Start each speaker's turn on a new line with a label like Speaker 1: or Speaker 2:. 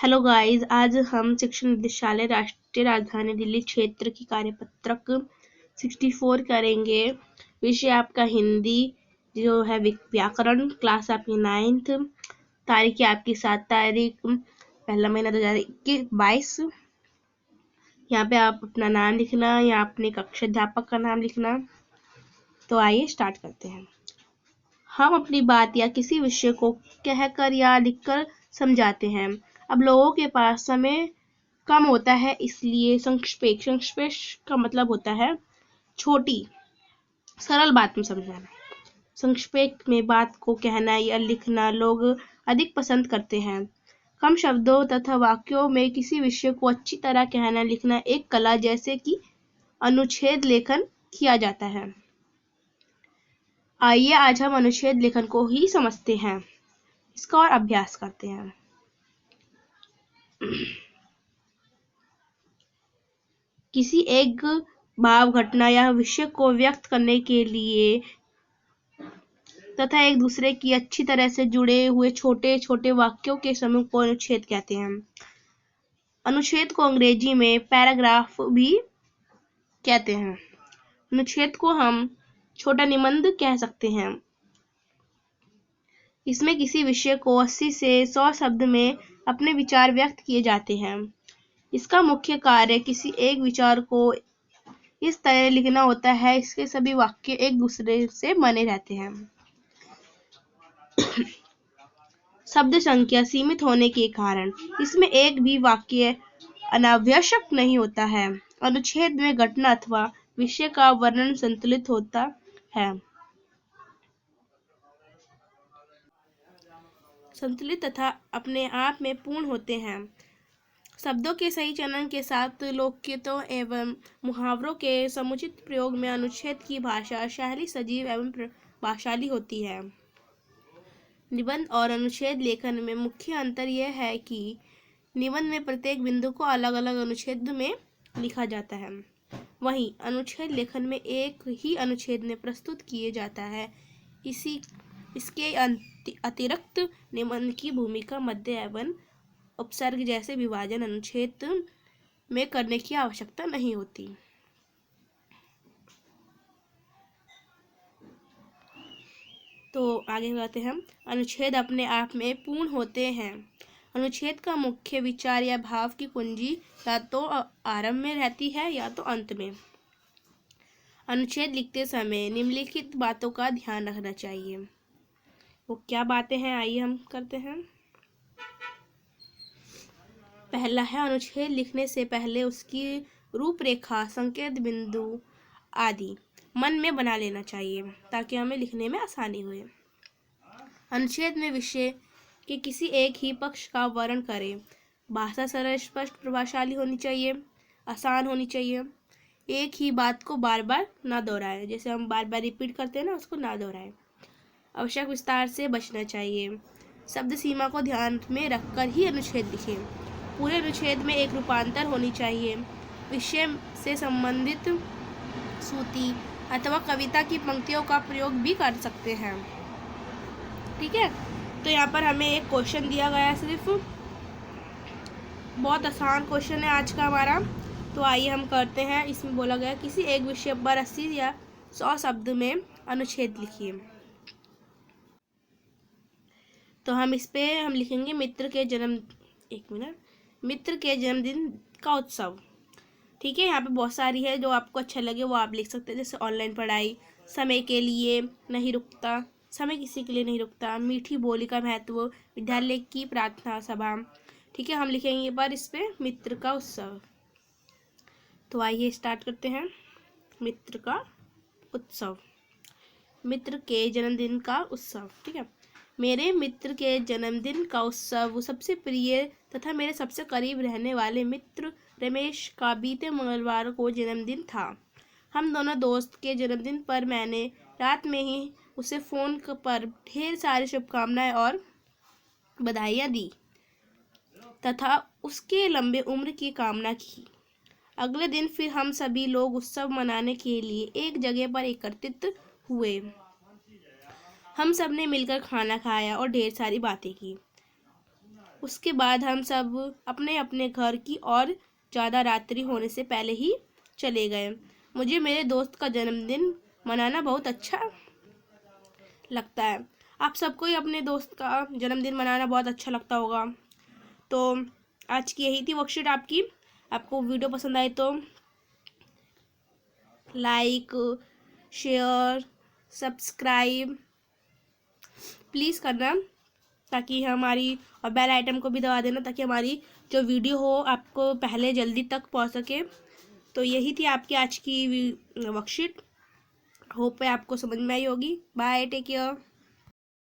Speaker 1: Hello guys, आज हम शिक्षा निदेशालय राष्ट्रीय राजधानी दिल्ली क्षेत्र की कार्यपत्रक 64 करेंगे। विषय आपका हिंदी जो है व्याकरण, क्लास आपकी 9th, तारीख है आपकी 7 तारीख पहला महीना 2022। यहाँ पे आप अपना नाम लिखना या अपने कक्षा अध्यापक का नाम लिखना। तो आइए स्टार्ट करते हैं। हम अपनी बात या किसी विषय को कहकर या लिखकर समझाते हैं। अब लोगों के पास समय कम होता है, इसलिए संक्षेप का मतलब होता है छोटी सरल बात में समझाना। संक्षेप में बात को कहना या लिखना लोग अधिक पसंद करते हैं। कम शब्दों तथा वाक्यों में किसी विषय को अच्छी तरह कहना लिखना एक कला जैसे कि अनुच्छेद लेखन किया जाता है। आइए आज हम अनुच्छेद लेखन को ही समझते हैं, इसका और अभ्यास करते हैं। किसी एक भाव, घटना या विषय को व्यक्त करने के लिए तथा एक दूसरे की अच्छी तरह से जुड़े हुए छोटे छोटे वाक्यों के समूह को अनुच्छेद कहते हैं। अनुच्छेद को अंग्रेजी में पैराग्राफ भी कहते हैं। अनुच्छेद को हम छोटा निबंध कह सकते हैं। इसमें किसी विषय को 80 से 100 शब्द में अपने विचार व्यक्त किए जाते हैं। इसका मुख्य कार्य किसी एक विचार को इस तरह लिखना होता है इसके सभी वाक्य एक दूसरे से बने रहते हैं। शब्द संख्या सीमित होने के कारण इसमें एक भी वाक्य अनावश्यक नहीं होता है। अनुच्छेद में घटना अथवा विषय का वर्णन संतुलित होता है। संतुलित तथा अपने आप में पूर्ण होते हैं। शब्दों के सही चयन के साथ लोकगीतों एवं मुहावरों के समुचित प्रयोग में अनुच्छेद की भाषा शैली सजीव एवं प्रभावशाली होती है। निबंध और अनुच्छेद लेखन में मुख्य अंतर यह है कि निबंध में प्रत्येक बिंदु को अलग अलग अनुच्छेद में लिखा जाता है, वहीं अनुच्छेद लेखन में एक ही अनुच्छेद में प्रस्तुत किए जाता है। इसके अतिरिक्त निबंध की भूमिका मध्य एवं उपसर्ग जैसे विभाजन अनुच्छेद में करने की आवश्यकता नहीं होती। तो आगे बढ़ते हैं। अनुच्छेद अपने आप में पूर्ण होते हैं। अनुच्छेद का मुख्य विचार या भाव की कुंजी या तो आरंभ में रहती है या तो अंत में। अनुच्छेद लिखते समय निम्नलिखित बातों का ध्यान रखना चाहिए। वो क्या बातें हैं, आइए हम करते हैं। पहला है, अनुच्छेद लिखने से पहले उसकी रूपरेखा, संकेत बिंदु आदि मन में बना लेना चाहिए ताकि हमें लिखने में आसानी हो। अनुच्छेद में विषय के किसी एक ही पक्ष का वर्णन करें। भाषा सरल, स्पष्ट, प्रभावशाली होनी चाहिए, आसान होनी चाहिए। एक ही बात को बार बार ना दोहराएं, जैसे हम बार बार रिपीट करते हैं ना, उसको ना दोहराएं। आवश्यक विस्तार से बचना चाहिए। शब्द सीमा को ध्यान में रखकर ही अनुच्छेद लिखें। पूरे अनुच्छेद में एक रूपांतर होनी चाहिए। विषय से संबंधित सूती अथवा कविता की पंक्तियों का प्रयोग भी कर सकते हैं। ठीक है, तो यहाँ पर हमें एक क्वेश्चन दिया गया है, सिर्फ बहुत आसान क्वेश्चन है आज का हमारा। तो आइए हम करते हैं। इसमें बोला गया किसी एक विषय पर 80 या 100 शब्द में अनुच्छेद लिखिए। तो हम इस पे हम लिखेंगे मित्र के जन्मदिन का उत्सव। ठीक है, यहाँ पे बहुत सारी है, जो आपको अच्छा लगे वो आप लिख सकते हैं। जैसे ऑनलाइन पढ़ाई, समय के लिए नहीं रुकता, समय किसी के लिए नहीं रुकता, मीठी बोली का महत्व, विद्यालय की प्रार्थना सभा। ठीक है, हम लिखेंगे पर इस पे मित्र का उत्सव। तो आइए स्टार्ट करते हैं। मित्र का उत्सव, मित्र के जन्मदिन का उत्सव। ठीक है, मेरे मित्र के जन्मदिन का उत्सव सबसे प्रिय तथा मेरे सबसे करीब रहने वाले मित्र रमेश का बीते मंगलवार को जन्मदिन था। हम दोनों दोस्त के जन्मदिन पर मैंने रात में ही उसे फ़ोन पर ढेर सारी शुभकामनाएं और बधाइयाँ दी तथा उसके लंबे उम्र की कामना की। अगले दिन फिर हम सभी लोग उत्सव मनाने के लिए एक जगह पर एकत्रित हुए। हम सब ने मिलकर खाना खाया और ढेर सारी बातें की। उसके बाद हम सब अपने अपने घर की और ज़्यादा रात्रि होने से पहले ही चले गए। मुझे मेरे दोस्त का जन्मदिन मनाना बहुत अच्छा लगता है। आप सबको ही अपने दोस्त का जन्मदिन मनाना बहुत अच्छा लगता होगा। तो आज की यही थी वर्कशीट आपकी। आपको वीडियो पसंद आए तो लाइक, शेयर, सब्सक्राइब प्लीज़ करना, ताकि हमारी, और बेल आइटम को भी दबा देना ताकि हमारी जो वीडियो हो आपको पहले जल्दी तक पहुंच सके। तो यही थी आपकी आज की वर्कशीट। होप है आपको समझ में आई होगी। Bye, take care.